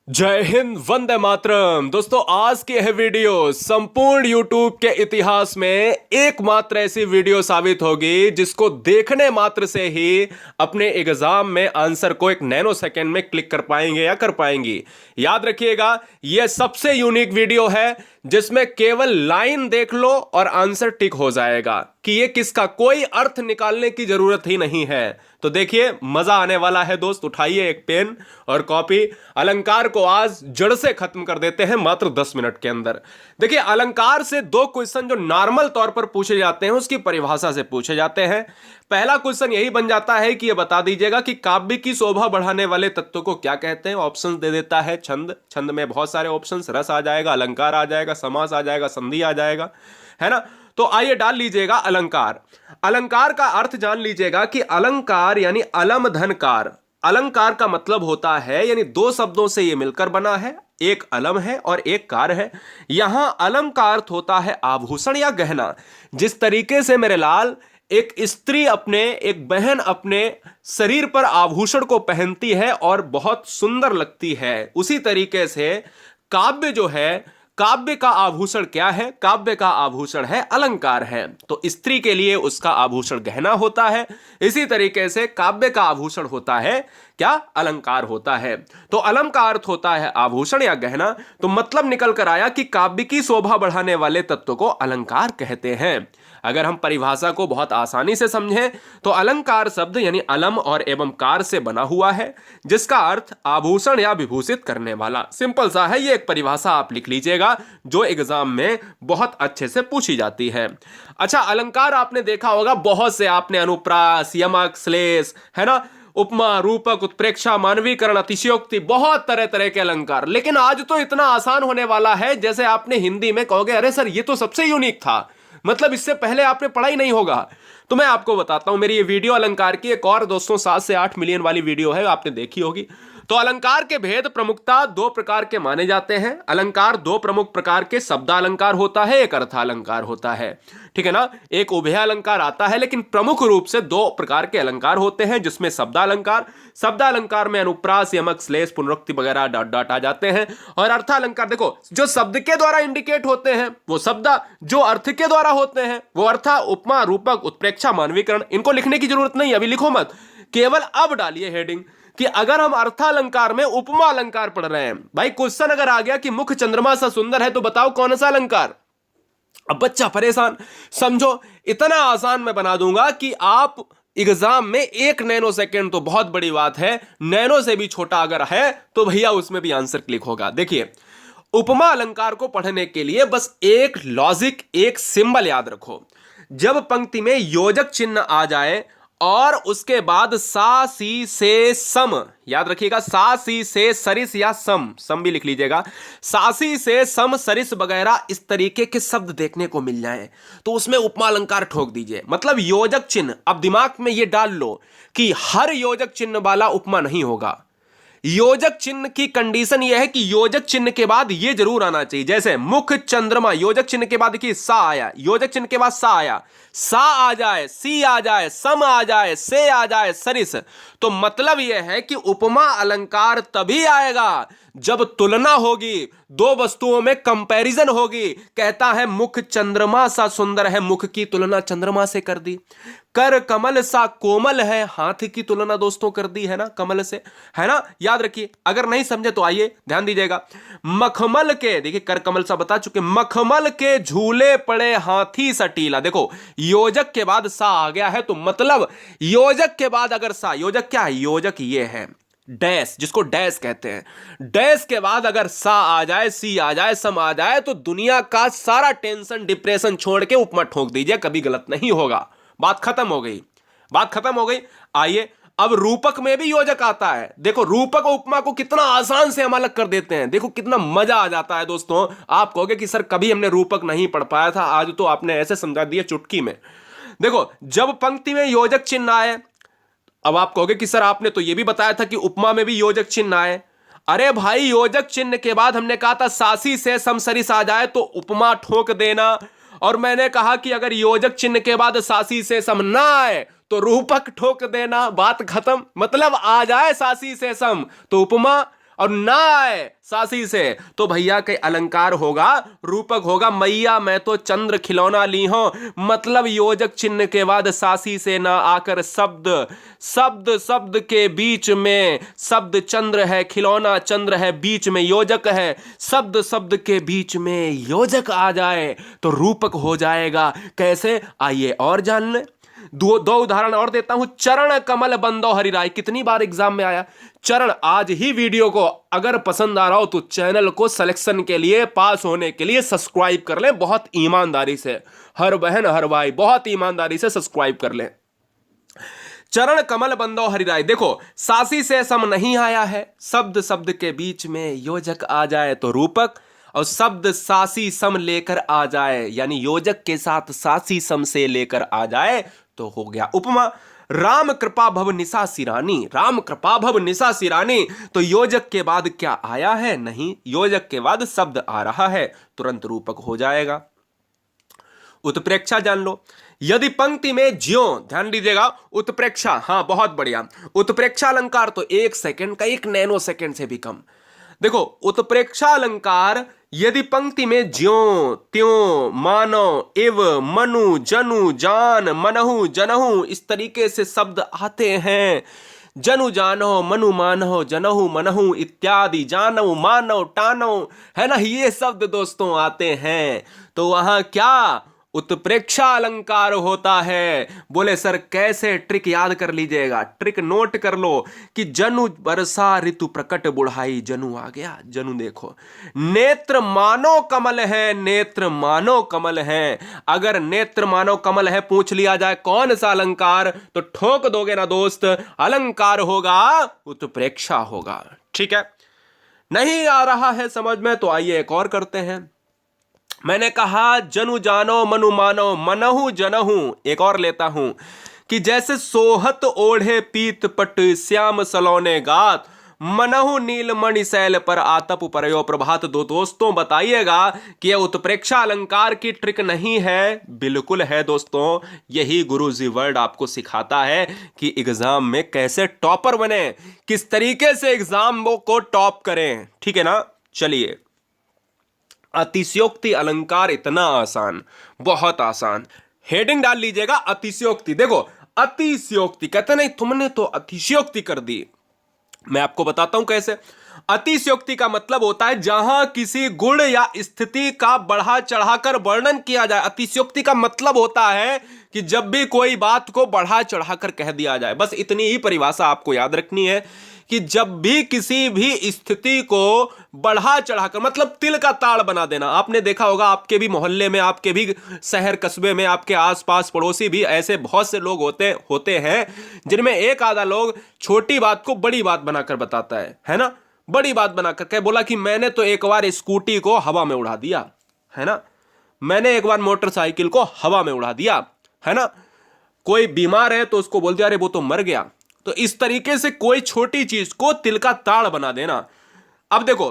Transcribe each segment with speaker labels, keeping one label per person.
Speaker 1: जय हिंद, वंदे मातरम। दोस्तों, आज की यह वीडियो संपूर्ण यूट्यूब के इतिहास में एकमात्र ऐसी वीडियो साबित होगी जिसको देखने मात्र से ही अपने एग्जाम में आंसर को एक नैनो सेकंड में क्लिक कर पाएंगे या कर पाएंगी। याद रखिएगा, यह सबसे यूनिक वीडियो है जिसमें केवल लाइन देख लो और आंसर टिक हो जाएगा कि यह किसका, कोई अर्थ निकालने की जरूरत ही नहीं है। तो देखिए, मजा आने वाला है दोस्त। उठाइए एक पेन और कॉपी। अलंकार को आज जड़ से खत्म कर देते हैं मात्र 10 मिनट के अंदर। देखिए, अलंकार से दो क्वेश्चन जो नॉर्मल तौर पर पूछे जाते हैं उसकी परिभाषा से पूछे जाते हैं। पहला क्वेश्चन यही बन जाता है कि यह बता दीजिएगा कि काव्य की शोभा बढ़ाने वाले तत्व को क्या कहते हैं। ऑप्शंस दे देता है छंद। छंद में बहुत सारे ऑप्शंस, रस आ जाएगा, अलंकार आ जाएगा, समास आ जाएगा, संधि आ जाएगा, है ना। तो आइए डाल लीजिएगा अलंकार। अलंकार का अर्थ जान लीजिएगा कि अलंकार यानी अलम धनकार। अलंकार का मतलब होता है, यानी दो शब्दों से यह मिलकर बना है, एक अलम है और एक कार है। यहां अलम का अर्थ होता है आभूषण या गहना। जिस तरीके से मेरे लाल एक स्त्री एक बहन अपने शरीर पर आभूषण को पहनती है और बहुत सुंदर लगती है, उसी तरीके से काव्य जो है, काव्य का आभूषण क्या है? काव्य का आभूषण है अलंकार है। तो स्त्री के लिए उसका आभूषण गहना होता है, इसी तरीके से काव्य का आभूषण होता है क्या? अलंकार होता है। तो अलम का अर्थ होता है आभूषण या गहना। तो मतलब निकल कर आया कि काव्य की शोभा बढ़ाने वाले तत्व को अलंकार कहते हैं। अगर हम परिभाषा को बहुत आसानी से समझें तो अलंकार शब्द यानी अलम और एवं कार से बना हुआ है, जिसका अर्थ आभूषण या विभूषित करने वाला। सिंपल सा है, ये एक परिभाषा आप लिख लीजिएगा जो एग्जाम में बहुत अच्छे से पूछी जाती है। अच्छा, अलंकार आपने देखा होगा बहुत से, आपने अनुप्रास, यमक, श्लेष, है ना, उपमा, रूपक, उत्प्रेक्षा, मानवीकरण, अतिशयोक्ति, बहुत तरह तरह के अलंकार। लेकिन आज तो इतना आसान होने वाला है जैसे आपने हिंदी में कहोगे अरे सर ये तो सबसे यूनिक था, मतलब इससे पहले आपने पढ़ा ही नहीं होगा। तो मैं आपको बताता हूं, मेरी ये वीडियो अलंकार की एक और दोस्तों 7 से 8 मिलियन वाली वीडियो है, आपने देखी होगी। तो अलंकार के भेद प्रमुखता दो प्रकार के माने जाते हैं। अलंकार दो प्रमुख प्रकार के, शब्दालंकार होता है, एक अर्थालंकार होता है, ठीक है ना। एक उभय अलंकार आता है, लेकिन प्रमुख रूप से दो प्रकार के अलंकार होते हैं, जिसमें शब्दालंकार में अनुप्रास, यमक, श्लेष, पुनरुक्ति वगैरह डॉट डॉट आ जाते हैं। और अर्थालंकार देखो, जो शब्द के द्वारा इंडिकेट होते हैं वो शब्द, जो अर्थ के द्वारा होते हैं वो अर्थ। उपमा, रूपक, उत्प्रेक्षा, मानवीकरण, इनको लिखने की जरूरत नहीं, अभी लिखो मत, केवल अब डालिए हेडिंग कि अगर हम अर्थालंकार में उपमा अलंकार पढ़ रहे हैं। भाई क्वेश्चन अगर आ गया कि मुख चंद्रमा सा सुंदर है तो बताओ कौन सा अलंकार। अब बच्चा परेशान, समझो इतना आसान मैं बना दूंगा कि आप एग्जाम में 1 नैनो सेकेंड, तो बहुत बड़ी बात है, नैनो से भी छोटा अगर है तो भैया उसमें भी आंसर क्लिक होगा। देखिए, उपमा अलंकार को पढ़ने के लिए बस एक लॉजिक, एक सिंबल याद रखो। जब पंक्ति में योजक चिन्ह आ जाए और उसके बाद सा सी से सम, याद रखिएगा, सा सी से सरिस या सम, सम भी लिख लीजिएगा, सासी से सम, सरिस वगैरह इस तरीके के शब्द देखने को मिल जाए तो उसमें उपमा अलंकार ठोक दीजिए। मतलब योजक चिन्ह, अब दिमाग में यह डाल लो कि हर योजक चिन्ह वाला उपमा नहीं होगा। योजक चिन्ह की कंडीशन यह है कि योजक चिन्ह के बाद यह जरूर आना चाहिए। जैसे मुख चंद्रमा, योजक चिन्ह के बाद देखिए सा आया, योजक चिन्ह के बाद सा आया, सा आ जाए, सी आ जाए, सम आ जाए, से आ जाए, सरिस। तो मतलब यह है कि उपमा अलंकार तभी आएगा जब तुलना होगी, दो वस्तुओं में कंपैरिजन होगी। कहता है मुख चंद्रमा सा सुंदर है, मुख की तुलना चंद्रमा से कर दी। कर कमल सा कोमल है, हाथी की तुलना दोस्तों कर दी है ना कमल से, है ना। याद रखिए, अगर नहीं समझे तो आइए ध्यान दीजिएगा। मखमल के, देखिए कर कमल सा बता चुके, मखमल के झूले पड़े हाथी सटीला। देखो योजक के बाद सा आ गया है, तो मतलब योजक के बाद अगर सा, योजक क्या है? योजक ये है डैश, जिसको डैश कहते हैं। डैश के बाद अगर सा आ जाए, सी आ जाए, सम आ जाए, तो दुनिया का सारा टेंशन डिप्रेशन छोड़ के उपमा ठोक दीजिए, कभी गलत नहीं होगा। बात खत्म हो गई, बात खत्म हो गई। आइए अब रूपक में भी योजक आता है। देखो रूपक और उपमा को कितना आसान से हम अलग कर देते हैं, देखो कितना मजा आ जाता है दोस्तों। आप कहोगे कि सर कभी हमने रूपक नहीं पढ़ पाया था, आज तो आपने ऐसे समझा दिया चुटकी में। देखो जब पंक्ति में योजक चिन्ह आए, अब आप कहोगे कि सर आपने तो यह भी बताया था कि उपमा में भी योजक चिन्ह आए। अरे भाई, योजक चिन्ह के बाद हमने कहा था सासी से सम सरिस आ जाए तो उपमा ठोक देना, और मैंने कहा कि अगर योजक चिन्ह के बाद सासी से सम ना आए तो रूपक ठोक देना। बात खत्म। मतलब आ जाए सासी से सम तो उपमा, और ना आए सासी से तो भैया के अलंकार होगा, रूपक होगा। मैया मैं तो चंद्र खिलौना ली हूं, मतलब योजक चिन्ह के बाद सासी से ना आकर शब्द, शब्द शब्द के बीच में शब्द चंद्र है, खिलौना चंद्र है, बीच में योजक है, शब्द शब्द के बीच में योजक आ जाए तो रूपक हो जाएगा। कैसे, आइए और जान ले। दो उदाहरण और देता हूं। चरण कमल बंदो हरिराय, कितनी बार एग्जाम में आया चरण। आज ही वीडियो को अगर पसंद आ रहा हो तो चैनल को सिलेक्शन के लिए, पास होने के लिए सब्सक्राइब कर लें बहुत ईमानदारी से। हर बहन हर भाई बहुत ईमानदारी से सब्सक्राइब कर लें। चरण कमल बंदो हरिराय, देखो सासी से सम नहीं आया है, शब्द शब्द के बीच में योजक आ जाए तो रूपक, और शब्द सासी सम लेकर आ जाए यानी योजक के साथ सासी सम से लेकर आ जाए तो हो गया उपमा। राम कृपा भव निशा सिरानी, राम कृपा भव निशा सिरानी, तो योजक के बाद क्या आया है, नहीं, योजक के बाद शब्द आ रहा है, तुरंत रूपक हो जाएगा। उत्प्रेक्षा जान लो। यदि पंक्ति में ज्यों, ध्यान दीजिएगा, उत्प्रेक्षा, हां बहुत बढ़िया। उत्प्रेक्षा अलंकार तो 1 सेकंड का, 1 नैनो सेकंड से भी कम। देखो उत्प्रेक्षा अलंकार यदि पंक्ति में ज्यों त्यों मानो इव मनु जनु जान मनहु जनहु इस तरीके से शब्द आते हैं, जनु जानो मनु मानो जनहु मनहु इत्यादि, जानो मानो टानो, है ना, ये शब्द दोस्तों आते हैं तो वहां क्या उत्प्रेक्षा अलंकार होता है। बोले सर कैसे, ट्रिक याद कर लीजिएगा, ट्रिक नोट कर लो कि जनु वर्षा ऋतु प्रकट बुढ़ाई, जनु आ गया, जनु देखो, नेत्र मानो कमल है, नेत्र मानो कमल है। अगर नेत्र मानो कमल है पूछ लिया जाए कौन सा अलंकार तो ठोक दोगे ना दोस्त, अलंकार होगा उत्प्रेक्षा होगा। ठीक है, नहीं आ रहा है समझ में तो आइए एक और करते हैं। मैंने कहा जनु जानो मनु मानो मनहु जनहु, एक और लेता हूं कि जैसे सोहत ओढ़े पीत पट श्याम सलोने गात, मनहु नीलमणि शैल पर आतप परयो प्रभात। दो दोस्तों बताइएगा कि यह उत्प्रेक्षा अलंकार की ट्रिक नहीं है, बिल्कुल है दोस्तों। यही गुरुजी वर्ड आपको सिखाता है कि एग्जाम में कैसे टॉपर बने, किस तरीके से एग्जाम को टॉप करें। ठीक है ना, चलिए। अतिशयोक्ति अलंकार इतना आसान, बहुत आसान, हेडिंग डाल लीजिएगा अतिशयोक्ति। देखो अतिशयोक्ति कहते नहीं तुमने तो अतिशयोक्ति कर दी, मैं आपको बताता हूं कैसे। अतिशयोक्ति का मतलब होता है जहां किसी गुण या स्थिति का बढ़ा चढ़ाकर वर्णन किया जाए। अतिशयोक्ति का मतलब होता है कि जब भी कोई बात को बढ़ा चढ़ाकर कह दिया जाए, बस इतनी ही परिभाषा आपको याद रखनी है कि जब भी किसी भी स्थिति को बढ़ा चढ़ाकर, मतलब तिल का ताड़ बना देना। आपने देखा होगा आपके भी मोहल्ले में, आपके भी शहर कस्बे में, आपके आसपास पड़ोसी भी ऐसे बहुत से लोग होते हैं जिनमें एक आधा लोग छोटी बात को बड़ी बात बनाकर बताता है ना, बड़ी बात बनाकर कह बोला कि मैंने तो एक बार स्कूटी को हवा में उड़ा दिया, है ना, मैंने एक बार मोटरसाइकिल को हवा में उड़ा दिया, है ना, कोई बीमार है तो उसको बोल दिया अरे वो तो मर गया। तो इस तरीके से कोई छोटी चीज को तिल का ताड़ बना देना। अब देखो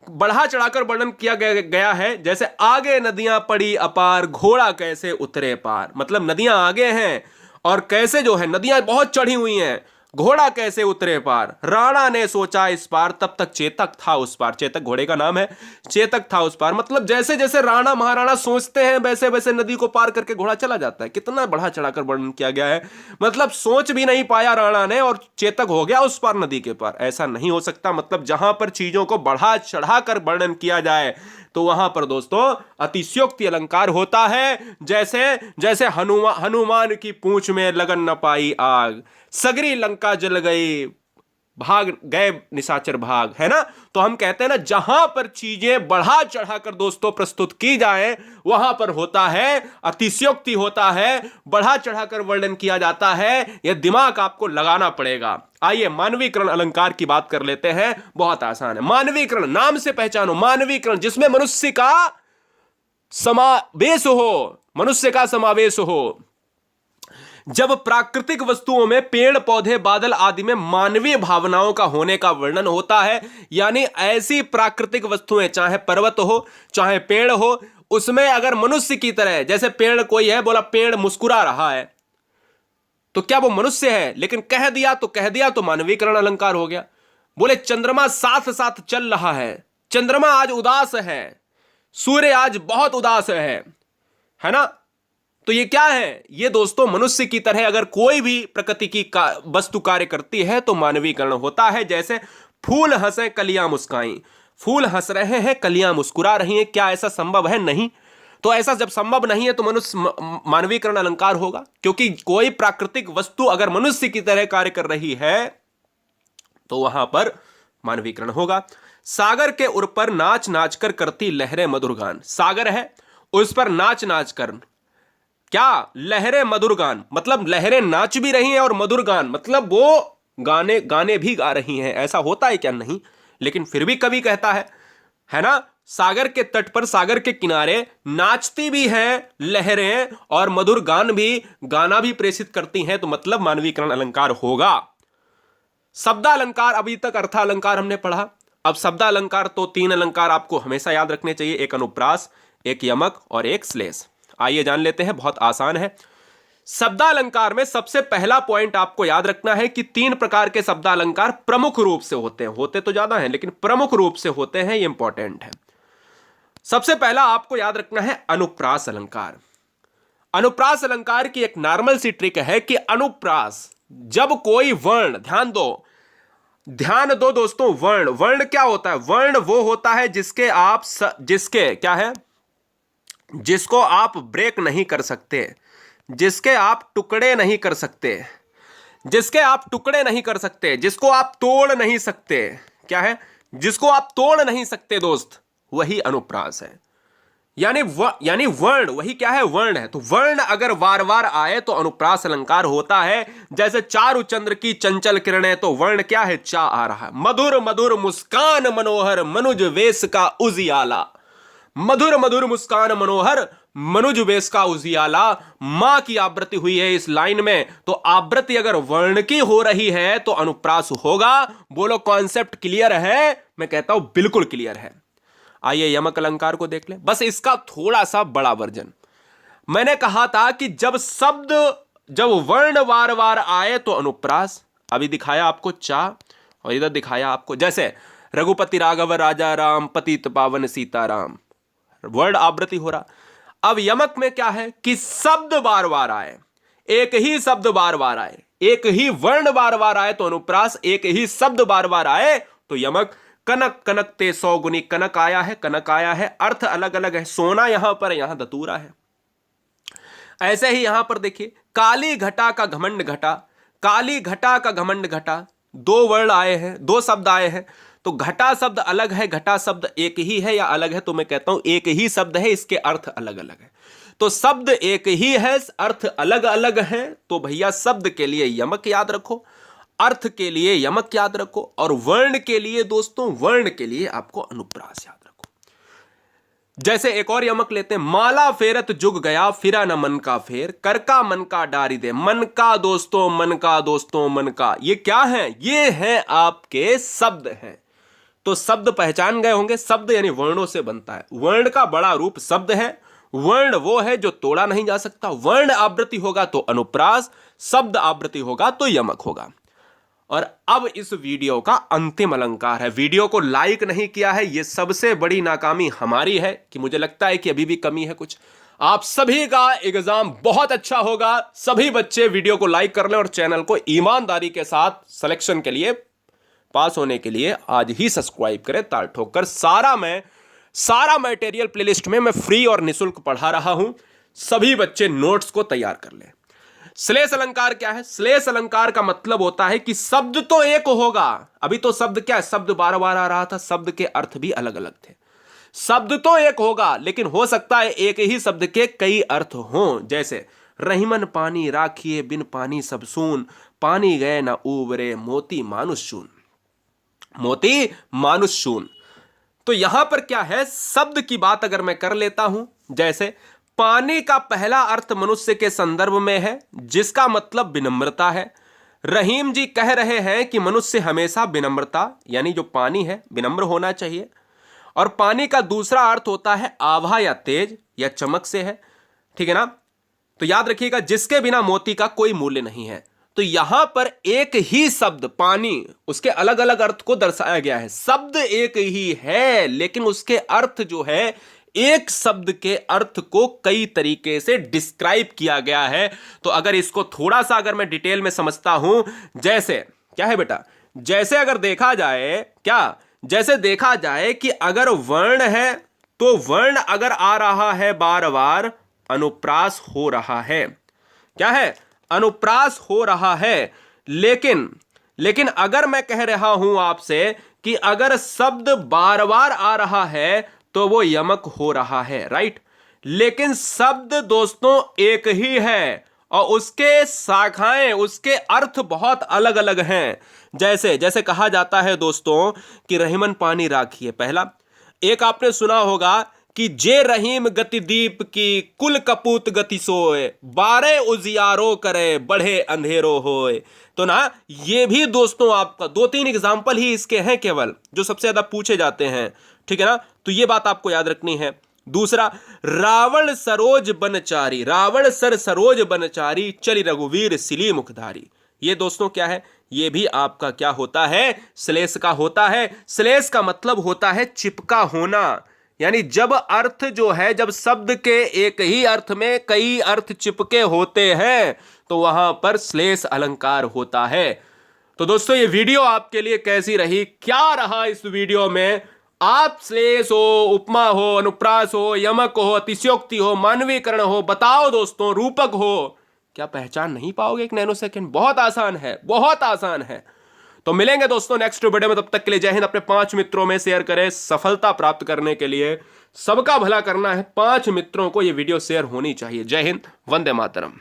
Speaker 1: बढ़ा चढ़ाकर वर्णन किया गया है, जैसे आगे नदियां पड़ी अपार घोड़ा कैसे उतरे पार, मतलब नदियां आगे हैं और कैसे जो है नदियां बहुत चढ़ी हुई हैं, घोड़ा कैसे उतरे पार। राणा ने सोचा इस पार तब तक चेतक था उस पार, चेतक घोड़े का नाम है, चेतक था उस पार, मतलब जैसे जैसे राणा महाराणा सोचते हैं वैसे वैसे नदी को पार करके घोड़ा चला जाता है। कितना बढ़ा चढ़ाकर वर्णन किया गया है, मतलब सोच भी नहीं पाया राणा ने और चेतक हो गया उस पार नदी के पार। ऐसा नहीं हो सकता, मतलब जहां पर चीजों को बढ़ा चढ़ाकर वर्णन किया जाए तो वहां पर दोस्तों अतिशयोक्ति अलंकार होता है। जैसे जैसे हनुमान की पूंछ में लगन न पाई आग, सगरी लंका जल गई, भाग गए निशाचर भाग, है ना। तो हम कहते हैं ना जहां पर चीजें बढ़ा चढ़ाकर दोस्तों प्रस्तुत की जाए वहां पर होता है अतिशयोक्ति, होता है बढ़ा चढ़ाकर वर्णन किया जाता है। यह दिमाग आपको लगाना पड़ेगा। आइए मानवीकरण अलंकार की बात कर लेते हैं, बहुत आसान है। मानवीकरण नाम से पहचानो, मानवीकरण जिसमें मनुष्य का समावेश हो, मनुष्य का समावेश हो। जब प्राकृतिक वस्तुओं में पेड़ पौधे बादल आदि में मानवीय भावनाओं का होने का वर्णन होता है, यानी ऐसी प्राकृतिक वस्तुएं चाहे पर्वत हो चाहे पेड़ हो, उसमें अगर मनुष्य की तरह, जैसे पेड़ कोई है बोला पेड़ मुस्कुरा रहा है तो क्या वो मनुष्य है, लेकिन कह दिया तो मानवीकरण अलंकार हो गया। बोले चंद्रमा साथ साथ चल रहा है, चंद्रमा आज उदास है, सूर्य आज बहुत उदास है ना। तो ये क्या है? ये दोस्तों मनुष्य की तरह अगर कोई भी प्रकृति की वस्तु कार्य करती है तो मानवीकरण होता है। जैसे फूल हंसे कलियां मुस्काई, फूल हंस रहे हैं कलियां मुस्कुरा रही हैं, क्या ऐसा संभव है? नहीं। तो ऐसा जब संभव नहीं है तो मनुष्य मानवीकरण अलंकार होगा, क्योंकि कोई प्राकृतिक वस्तु अगर मनुष्य की तरह कार्य कर रही है तो वहां पर मानवीकरण होगा। सागर के उर पर नाच नाच कर करती लहरें मधुर गान, सागर है उस पर नाच नाच कर, क्या लहरें मधुर गान, मतलब लहरें नाच भी रही हैं और मधुर गान मतलब वो गाने गाने भी गा रही हैं। ऐसा होता है क्या? नहीं, लेकिन फिर भी कवि कहता है ना, सागर के तट पर सागर के किनारे नाचती भी हैं लहरें और मधुर गान भी, गाना भी प्रेषित करती हैं, तो मतलब मानवीकरण अलंकार होगा। शब्दालंकार, अभी तक अर्थालंकार हमने पढ़ा, अब शब्दालंकार। तो 3 अलंकार आपको हमेशा याद रखने चाहिए, एक अनुप्रास, एक यमक और एक श्लेष। आइए जान लेते हैं, बहुत आसान है। शब्दालंकार में सबसे पहला पॉइंट आपको याद रखना है कि 3 प्रकार के शब्दालंकार प्रमुख रूप से होते हैं, होते तो ज्यादा हैं लेकिन प्रमुख रूप से होते हैं, ये इंपॉर्टेंट है। सबसे पहला आपको याद रखना है अनुप्रास अलंकार। अनुप्रास अलंकार की एक नॉर्मल सी ट्रिक है कि अनुप्रास, जब कोई वर्ण, ध्यान दो दोस्तों, वर्ण क्या होता है? वर्ण वो होता है जिसके क्या है, जिसको आप ब्रेक नहीं कर सकते, जिसके आप टुकड़े नहीं कर सकते, जिसके आप टुकड़े नहीं कर सकते, जिसको आप तोड़ नहीं सकते। क्या है? जिसको आप तोड़ नहीं सकते दोस्त, वही अनुप्रास है। यानी वर्ण, वही क्या है? वर्ण है। तो वर्ण अगर बार बार आए तो अनुप्रास अलंकार होता है। जैसे चारु चंद्र की चंचल किरणें, तो वर्ण क्या है? चा आ रहा है। मधुर मधुर मुस्कान मनोहर मनुज वेश का उजियाला, मधुर मधुर मुस्कान मनोहर मनुज वेश का उजियाला। मां की आवृत्ति हुई है इस लाइन में, तो आवृत्ति अगर वर्ण की हो रही है तो अनुप्रास होगा। बोलो कॉन्सेप्ट क्लियर है? मैं कहता हूं बिल्कुल क्लियर है। आइए यमक अलंकार को देख ले, बस इसका थोड़ा सा बड़ा वर्जन। मैंने कहा था कि जब वर्ण बार बार आए तो अनुप्रास, अभी दिखाया आपको चा और इधर दिखाया आपको, जैसे रघुपति राघव राजा राम पतित पावन सीताराम, वर्ड आवृत्ति हो रहा। अब यमक में क्या है कि शब्द बार बार आए, एक ही शब्द बार बार आए, एक ही वर्ण बार बार आए तो अनुप्रास, एक ही शब्द बार बार आए तो यमक। कनक कनक ते 100 गुनी, कनक आया है, कनक आया है, अर्थ अलग अलग है। सोना यहां पर, यहां धतूरा है। ऐसे ही यहां पर देखिए, काली घटा का घमंड घटा, काली घटा का घमंड घटा, 2 वर्ण आए हैं, 2 शब्द आए हैं। तो घटा शब्द अलग है, घटा शब्द एक ही है या अलग है? तो मैं कहता हूं एक ही शब्द है, इसके अर्थ अलग अलग है। तो शब्द एक ही है, अर्थ अलग अलग है, तो भैया शब्द के लिए यमक याद रखो, अर्थ के लिए यमक याद रखो, और वर्ण के लिए दोस्तों, वर्ण के लिए आपको अनुप्रास याद रखो। जैसे एक और यमक लेते हैं, माला फेरत जुग गया फिरा न मन का फेर, कर का मन का डारी दे। मन का दोस्तों, मन का दोस्तों, मन का, ये क्या है? ये है आपके शब्द हैं। तो शब्द पहचान गए होंगे, शब्द यानी वर्णों से बनता है। वर्ण का बड़ा रूप शब्द है। वर्ण वो है जो तोड़ा नहीं जा सकता। वर्ण आवृत्ति होगा तो अनुप्रास, शब्द आवृत्ति होगा तो यमक होगा। और अब इस वीडियो का अंतिम अलंकार है। वीडियो को लाइक नहीं किया है, यह सबसे बड़ी नाकामी हमारी है, कि मुझे लगता है कि अभी भी कमी है कुछ। आप सभी का एग्जाम बहुत अच्छा होगा। सभी बच्चे वीडियो को लाइक कर लें और चैनल को ईमानदारी के साथ सिलेक्शन के लिए, पास होने के लिए आज ही सब्सक्राइब करें ताल ठोक कर। सारा मटेरियल प्लेलिस्ट में मैं फ्री और निःशुल्क पढ़ा रहा हूं। सभी बच्चे नोट्स को तैयार कर लें। श्लेष अलंकार क्या है? श्लेष अलंकार का मतलब होता है कि शब्द तो एक होगा। अभी तो शब्द क्या है? शब्द बार बार आ रहा था, शब्द के अर्थ भी अलग अलग थे। शब्द तो एक होगा, लेकिन हो सकता है एक ही शब्द के कई अर्थ हों। जैसे रहीमन पानी राखिए बिन पानी सब सून, पानी गए ना उबरे मोती मानुष शून, मोती मानुष शून। तो यहां पर क्या है, शब्द की बात अगर मैं कर लेता हूं, जैसे पानी का पहला अर्थ मनुष्य के संदर्भ में है, जिसका मतलब विनम्रता है। रहीम जी कह रहे हैं कि मनुष्य हमेशा विनम्रता, यानी जो पानी है विनम्र होना चाहिए। और पानी का दूसरा अर्थ होता है आभा या तेज या चमक से है, ठीक है ना। तो याद रखिएगा, जिसके बिना मोती का कोई मूल्य नहीं है। तो यहां पर एक ही शब्द पानी, उसके अलग अलग अर्थ को दर्शाया गया है। शब्द एक ही है लेकिन उसके अर्थ जो है, एक शब्द के अर्थ को कई तरीके से डिस्क्राइब किया गया है। तो अगर इसको थोड़ा सा अगर मैं डिटेल में समझता हूं, जैसे क्या है बेटा, जैसे अगर देखा जाए, क्या, जैसे देखा जाए कि अगर वर्ण है तो वर्ण अगर आ रहा है बार बार, अनुप्रास हो रहा है। क्या है? अनुप्रास हो रहा है। लेकिन अगर मैं कह रहा हूं आपसे कि अगर शब्द बार बार आ रहा है तो वो यमक हो रहा है, राइट। लेकिन शब्द दोस्तों एक ही है और उसके शाखाएं, उसके अर्थ बहुत अलग अलग हैं। जैसे कहा जाता है दोस्तों कि रहीमन पानी राखिए, पहला। एक आपने सुना होगा कि जे रहीम गति दीप की, कुल कपूत गति सोए, 12 उजियारो करे, बढ़े अंधेरो होए। तो ना, ये भी दोस्तों आपका 2-3 एग्जाम्पल ही इसके हैं केवल, जो सबसे ज्यादा पूछे जाते हैं, ठीक है ना। तो ये बात आपको याद रखनी है। दूसरा, रावण सरोज बनचारी, रावण सर सरोज बनचारी, चली रघुवीर सिली मुखधारी। ये दोस्तों क्या है, ये भी आपका क्या होता है, श्लेष का होता है। श्लेष का मतलब होता है चिपका होना, यानी जब अर्थ जो है, जब शब्द के एक ही अर्थ में कई अर्थ चिपके होते हैं तो वहां पर श्लेष अलंकार होता है। तो दोस्तों ये वीडियो आपके लिए कैसी रही, क्या रहा इस वीडियो में? आप श्लेष हो, उपमा हो, अनुप्रास हो, यमक हो, अतिशयोक्ति हो, मानवीकरण हो, बताओ दोस्तों, रूपक हो, क्या पहचान नहीं पाओगे एक नैनो सेकंड? बहुत आसान है, बहुत आसान है। तो मिलेंगे दोस्तों नेक्स्ट वीडियो में, तब तक के लिए जय हिंद। अपने 5 मित्रों में शेयर करें। सफलता प्राप्त करने के लिए सबका भला करना है, 5 मित्रों को यह वीडियो शेयर होनी चाहिए। जय हिंद, वंदे मातरम।